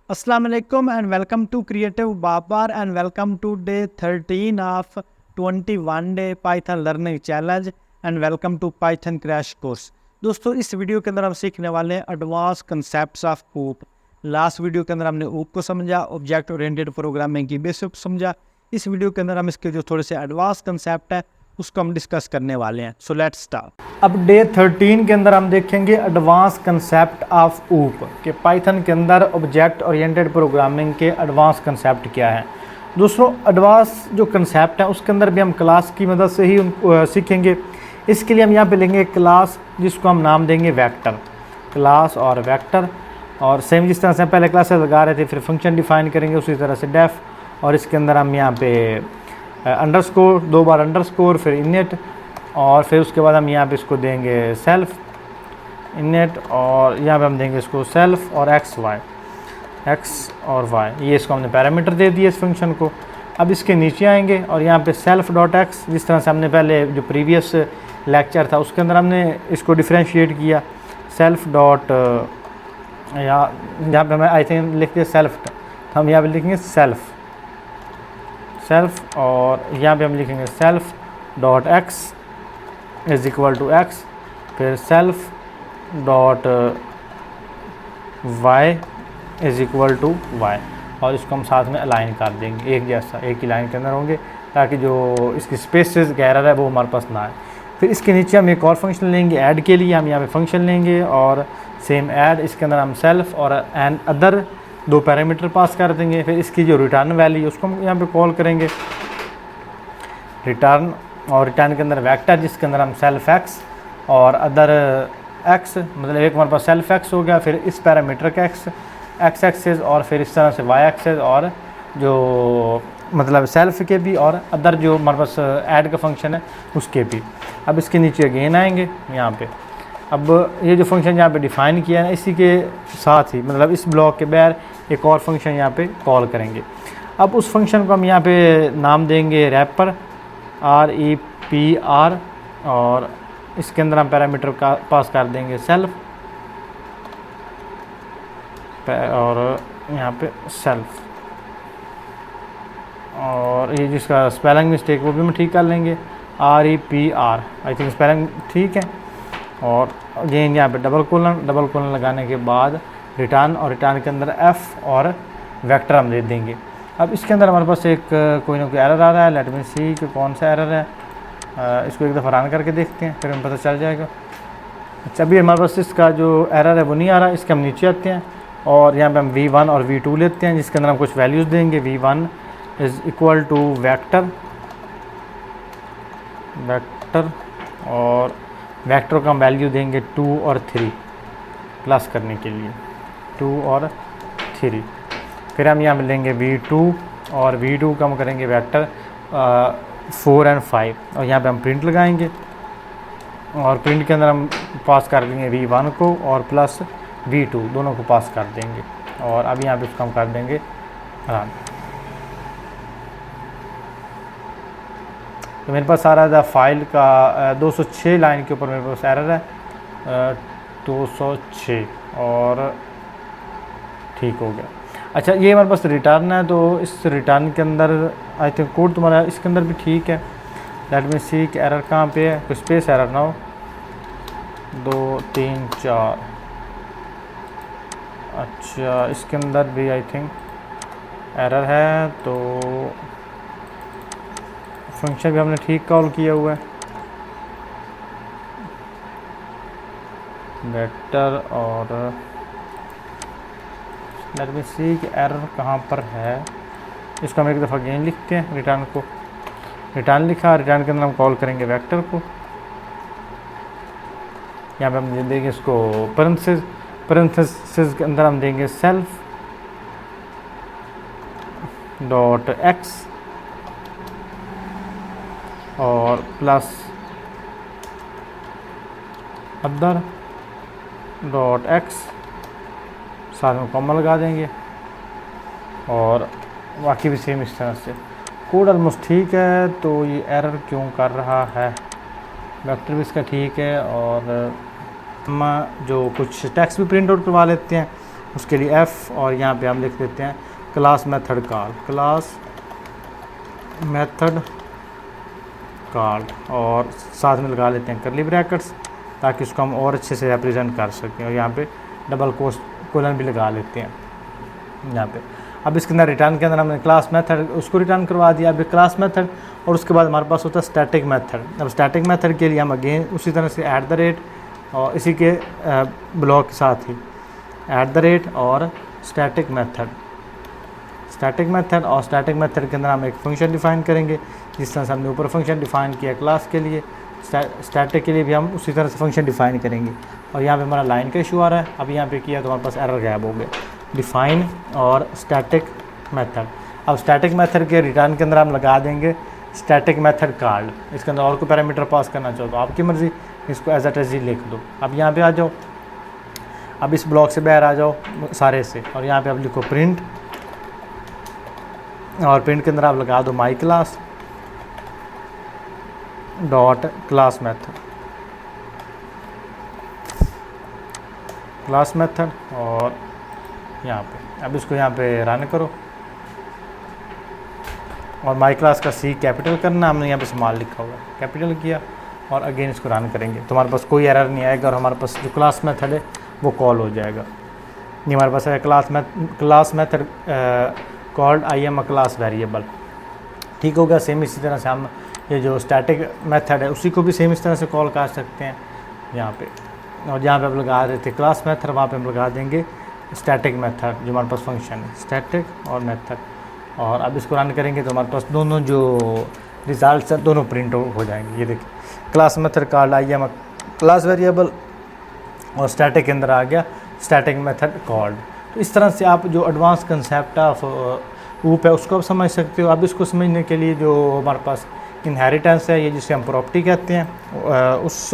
Assalamu alaikum and welcome to Creative Babar and welcome to day 13 of 21-day Python Learning Challenge and welcome to Python Crash Course। दोस्तों इस video के अंदर हम सीखने वाले हैं एडवांस कंसेप्ट्स ऑफ ऊप। लास्ट वीडियो के अंदर हमने ऊप को समझा, ऑब्जेक्ट ओरिएंटेड प्रोग्रामिंग की बेसिक समझा। इस वीडियो के अंदर हम इसके जो थोड़े से एडवांस कंसेप्ट है उसको हम डिस्कस करने वाले हैं। So let's start. अब डे 13 के अंदर हम देखेंगे एडवांस कंसेप्ट ऑफ ऊप कि पाइथन के अंदर ऑब्जेक्ट ओरिएंटेड प्रोग्रामिंग के एडवांस कंसेप्ट क्या है। दूसरों एडवांस जो कंसेप्ट है उसके अंदर भी हम क्लास की मदद से ही सीखेंगे। इसके लिए हम यहाँ पे लेंगे क्लास जिसको हम नाम देंगे वेक्टर, क्लास और वेक्टर। और सेम जिस तरह से पहले क्लासेस लगा रहे थे फिर फंक्शन डिफाइन करेंगे उसी तरह से डेफ, और इसके अंदर हम यहाँ पे अंडरस्कोर, 2 बार अंडरस्कोर, फिर इनिट, और फिर उसके बाद हम यहाँ पे इसको देंगे सेल्फ इनिट, और यहाँ पे हम देंगे इसको सेल्फ और एक्स और वाई। ये इसको हमने पैरामीटर दे दिए इस फंक्शन को। अब इसके नीचे आएंगे और यहाँ पे सेल्फ डॉट एक्स, जिस तरह से हमने पहले जो प्रीवियस लेक्चर था उसके अंदर हमने इसको डिफ्रेंशिएट किया। सेल्फ डॉट यहाँ पे मैं आई थिंक लिख दिया सेल्फ, तो हम यहाँ पे लिखेंगे सेल्फ, और यहाँ पे हम लिखेंगे self dot X is equal to X, फिर self dot Y is equal to Y, और इसको हम साथ में अलाइन कर देंगे एक जैसा, एक ही लाइन के अंदर होंगे ताकि जो इसकी स्पेसेस एरर है वो हमारे पास ना आए। फिर इसके नीचे हम एक और फंक्शन लेंगे ऐड के लिए, हम यहाँ पे फंक्शन लेंगे और सेम ऐड, इसके अंदर हम सेल्फ और एंड अदर 2 पैरामीटर पास कर देंगे। फिर इसकी जो रिटर्न वैल्यू उसको हम यहाँ पे कॉल करेंगे रिटर्न, और रिटर्न के अंदर वेक्टर जिसके अंदर हम सेल्फ एक्स और अदर एक्स, मतलब एक हमारे पास सेल्फ एक्स हो गया, फिर इस पैरामीटर का एक्स एक्सेस, और फिर इस तरह से वाई एक्सेस, और जो मतलब सेल्फ के भी और अदर जो हमारे पास ऐड का फंक्शन है उसके भी। अब इसके नीचे अगेन आएंगे यहाँ पे। अब ये जो फंक्शन यहाँ पे डिफ़ाइन किया है इसी के साथ ही मतलब इस ब्लॉक के बाहर एक और फंक्शन यहाँ पे कॉल करेंगे। अब उस फंक्शन को हम यहाँ पे नाम देंगे रैपर, REPR, और इसके अंदर हम पैरामीटर का पास कर देंगे सेल्फ, और यहाँ पे सेल्फ, और ये जिसका स्पेलिंग मिस्टेक वो भी हम ठीक कर लेंगे REPR, आई थिंक स्पेलिंग ठीक है। और अगेन यहाँ पे डबल कोलन लगाने के बाद रिटर्न, और रिटर्न के अंदर F और वेक्टर हम दे देंगे। अब इसके अंदर हमारे पास एक कोई ना कोई एरर आ रहा है, लेट मी सी कि कौन सा एरर है। इसको एक दफ़ा रन करके देखते हैं फिर हमें पता चल जाएगा। अच्छा, अभी हमारे पास इसका जो एरर है वो नहीं आ रहा। इसके हम नीचे आते हैं और यहाँ पे हम V1 और V2 लेते हैं जिसके अंदर हम कुछ वैल्यूज़ देंगे। V1 is equal to vector, और वेक्टर का हम वैल्यू देंगे 2 और 3 प्लस करने के लिए 2 और 3। फिर हम यहाँ पे लेंगे V2 और V2 का हम करेंगे वेक्टर 4 और 5, और यहाँ पे हम प्रिंट लगाएंगे, और प्रिंट के अंदर हम पास कर देंगे V1 को और प्लस V2 दोनों को पास कर देंगे, और अब यहाँ पे इसको हम कर देंगे रन। तो मेरे पास आ रहा था फाइल का 206 लाइन के ऊपर मेरे पास एरर है 206, और ठीक हो गया। अच्छा, ये हमारे पास रिटर्न है, तो इस रिटर्न के अंदर आई थिंक कोड तुम्हारा इसके अंदर भी ठीक है। लेट मी सी कि एरर कहाँ पे है, कुछ स्पेस एरर ना हो। 2 3 4, अच्छा इसके अंदर भी आई थिंक एरर है, तो फंक्शन भी हमने ठीक कॉल किया हुआ है वेक्टर, और लेट मी सी कि एरर कहाँ पर है। इसको हम एक दफ़ा अगेन लिखते हैं, रिटर्न को रिटर्न लिखा, रिटर्न के अंदर हम कॉल करेंगे वेक्टर को। यहाँ पे हम देंगे इसको पैरेंथेसिस के अंदर हम देंगे सेल्फ डॉट एक्स और प्लस अदर डॉट एक्स, साथ में कॉमा लगा देंगे, और बाकी भी सेम इस तरह से। कोड ऑलमोस्ट ठीक है, तो ये एरर क्यों कर रहा है। वेक्टर भी इसका ठीक है, और हम जो कुछ टेक्स्ट भी प्रिंट आउट करवा लेते हैं उसके लिए f, और यहाँ पे हम लिख देते हैं class method call, class method call, और साथ में लगा लेते हैं करली ब्रैकेट्स ताकि उसको हम और अच्छे से रिप्रेजेंट कर सकें, और यहाँ पे डबल कोलन भी लगा लेते हैं यहाँ पे। अब इसके अंदर रिटर्न के अंदर हमने क्लास मेथड उसको रिटर्न करवा दिया। अभी क्लास मेथड, और उसके बाद हमारे पास होता है स्टैटिक मेथड। अब स्टैटिक मेथड के लिए हम अगेन उसी तरह से @ और इसी के ब्लॉक के साथ ही @ और स्टैटिक मेथड, स्टैटिक मेथड, और स्टैटिक मेथड के अंदर हम एक फंक्शन डिफ़ाइन करेंगे जिस तरह से हमने ऊपर फंक्शन डिफ़ाइन किया क्लास के लिए, स्टैटिक के लिए भी हम उसी तरह से फंक्शन डिफ़ाइन करेंगे। और यहाँ पे हमारा लाइन का इशू आ रहा है, अब यहाँ पे किया तो हमारे पास एरर गायब हो गया। डिफ़ाइन और स्टैटिक मेथड, अब स्टैटिक मेथड के रिटर्न के अंदर हम लगा देंगे स्टैटिक मेथड कॉल्ड। इसके अंदर और कोई पैरामीटर पास करना चाहो तो आपकी मर्ज़ी, इसको एज एट एज ही लिख दो। अब यहाँ पे आ जाओ, अब इस ब्लॉक से बाहर आ जाओ सारे से, और यहाँ पे आप लिखो प्रिंट, और प्रिंट के अंदर आप लगा दो my class dot class method, class method, और यहाँ पे अब इसको यहाँ पे रन करो, और माई क्लास का C कैपिटल करना, हमने यहाँ पे स्मॉल लिखा हुआ है, कैपिटल किया, और अगेन इसको रन करेंगे तो हमारे पास कोई एरर नहीं आएगा, और हमारे पास जो क्लास मेथड है वो कॉल हो जाएगा। ये हमारे पास है class method called I am a class variable. ठीक होगा। सेम इसी तरह से हम ये जो स्टैटिक मेथड है उसी को भी सेम इस तरह से कॉल कर सकते हैं यहाँ पे, और जहाँ पे हम लगा रहे थे क्लास मेथड वहाँ पे हम लगा देंगे स्टैटिक मेथड जो हमारे पास फंक्शन है, स्टैटिक और मेथड। और अब इसको रन करेंगे तो हमारे पास दोनों जो रिजल्ट्स हैं दोनों प्रिंट हो जाएंगे। ये देखिए class method called I am a class variable, और स्टैटिक के अंदर आ गया स्टैटिक मेथड कॉल्ड। तो इस तरह से आप जो एडवांस कंसेप्ट ऑफ ऊप है उसको आप समझ सकते हो। अब इसको समझने के लिए जो हमारे पास इनहेरिटेंस है, ये जिसे हम प्रॉपर्टी कहते हैं, उस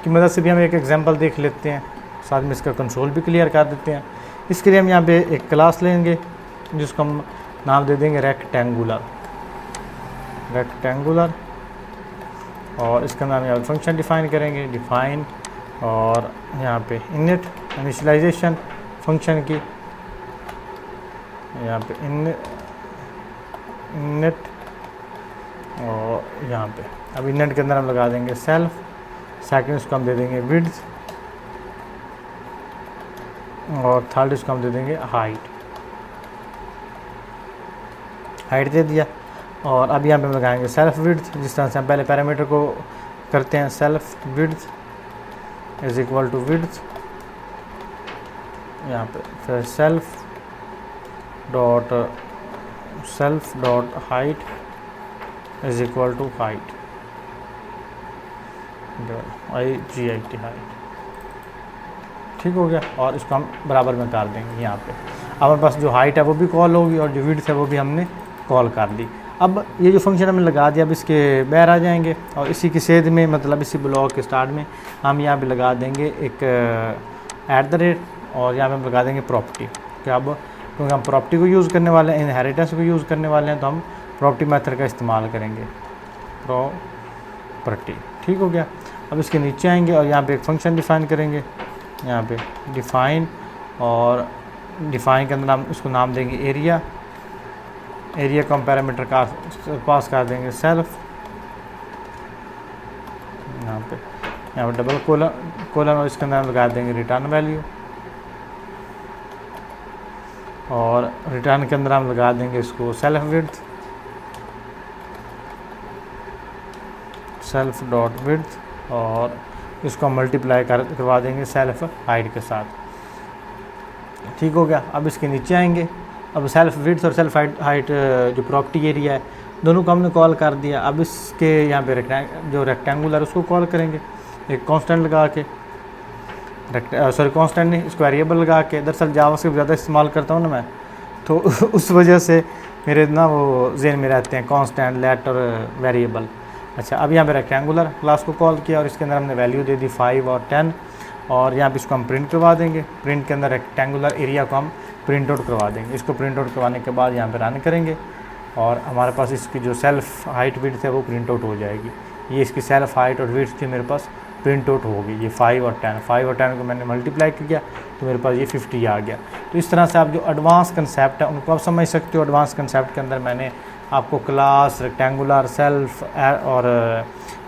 की मदद से भी हम एक एग्जांपल देख लेते हैं, साथ में इसका कंसोल भी क्लियर कर देते हैं। इसके लिए हम यहाँ पे एक क्लास लेंगे जिसको हम नाम दे देंगे रेक्टेंगुलर, और इसका नाम यहाँ फंक्शन डिफ़ाइन करेंगे, डिफ़ाइन, और यहाँ पे इनिट इनिशियलाइजेशन फंक्शन की, यहाँ पे इनिट, और यहाँ पे अब इनिट के अंदर हम लगा देंगे सेल्फ, सेकंड इसको हम दे देंगे विड्थ, और थर्ड इसको हम दे देंगे हाइट दे दिया। और अब यहाँ पे हम लगाएंगे सेल्फ विड्थ, जिस तरह से हम पहले पैरामीटर को करते हैं, self width is equal to width, यहाँ पे फिर self dot height is equal to height, HIT height. ठीक हो गया। और इसको हम बराबर में कर देंगे यहाँ पे। अब हमारे पास जो हाइट है वो भी कॉल होगी, और जो विड्थ है वो भी हमने कॉल कर दी। अब ये जो फंक्शन हमने लगा दिया, अब इसके बाहर आ जाएंगे, और इसी की सेध में मतलब इसी ब्लॉक के स्टार्ट में हम यहाँ पे लगा देंगे एक @, और यहाँ पे हम लगा देंगे प्रॉपर्टी। कि अब क्योंकि हम प्रॉपर्टी को यूज़ करने वाले हैं, इनहेरिटेंस को यूज़ करने वाले हैं, तो हम प्रॉपर्टी मेथड का इस्तेमाल करेंगे, प्रॉपर्टी। ठीक हो गया। अब इसके नीचे आएंगे और यहाँ पे एक फंक्शन डिफ़ाइन करेंगे, यहाँ पे डिफ़ाइन, और डिफ़ाइन के अंदर हम इसको नाम देंगे एरिया को हम पैरामीटर का पास कर देंगे सेल्फ, यहाँ पे डबल कोलन, और इसके अंदर हम लगा देंगे रिटर्न वैल्यू, और रिटर्न के अंदर हम लगा देंगे इसको self width, self dot width, और इसको हम मल्टीप्लाई करवा देंगे सेल्फ हाइट के साथ। ठीक हो गया। अब इसके नीचे आएंगे, अब सेल्फ विड्थ और सेल्फ हाइट जो प्रॉपर्टी एरिया है दोनों को हमने कॉल कर दिया। अब इसके यहाँ पे जो रेक्टेंगुलर उसको कॉल करेंगे एक कांस्टेंट लगा के, कांस्टेंट नहीं, इसको वेरिएबल लगा के। दरअसल जावास्क्रिप्ट ज़्यादा इस्तेमाल करता हूँ ना मैं, तो उस वजह से मेरे ना वो ज़हन में रहते हैं कांस्टेंट, लेट और वेरिएबल। अच्छा, अब यहाँ पे रेक्टेंगुलर क्लास को कॉल किया, और इसके अंदर हमने वैल्यू दे दी 5 और 10, और यहाँ पे इसको हम प्रिंट करवा देंगे। प्रिंट के अंदर रेक्टेंगुलर एरिया को हम प्रिंट आउट करवा देंगे। इसको प्रिंट आउट करवाने के बाद यहाँ पे रन करेंगे, और हमारे पास इसकी जो सेल्फ हाइट विड्थ है वो प्रिंट आउट हो जाएगी। ये इसकी सेल्फ हाइट और विड्थ थी मेरे पास प्रिंट आउट होगी। ये 5 और 10 को मैंने मल्टीप्लाई किया तो मेरे पास ये 50 आ गया। तो इस तरह से आप जो एडवांस कंसेप्ट है उनको आप समझ सकते हो। एडवांस कंसेप्ट के अंदर मैंने आपको क्लास, रेक्टेंगुलर, सेल्फ और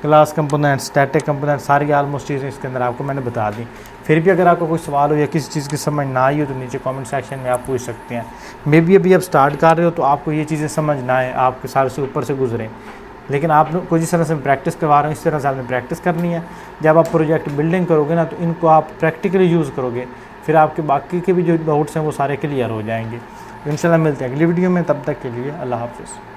क्लास कंपोनेंट, स्टैटिक कंपोनेंट, सारी आलमोस्ट चीज़ें इसके अंदर आपको मैंने बता दी। फिर भी अगर आपको कोई सवाल हो या किसी चीज़ की समझ ना आई हो तो नीचे कमेंट सेक्शन में आप पूछ सकते हैं। मे बी अभी आप स्टार्ट कर रहे हो तो आपको ये चीज़ें समझ ना आए, आपके सारे से ऊपर से गुजरें, लेकिन आप लोग को जिस तरह से प्रैक्टिस करवा रहे हो इस तरह से आपने प्रैक्टिस करनी है। जब आप प्रोजेक्ट बिल्डिंग करोगे ना तो इनको आप प्रैक्टिकली यूज़ करोगे, फिर आपके बाकी के भी जो डाउट्स हैं वो सारे क्लियर हो जाएंगे। इंशाल्लाह मिलते हैं अगली वीडियो में, तब तक के लिए अल्लाह हाफ़िज़।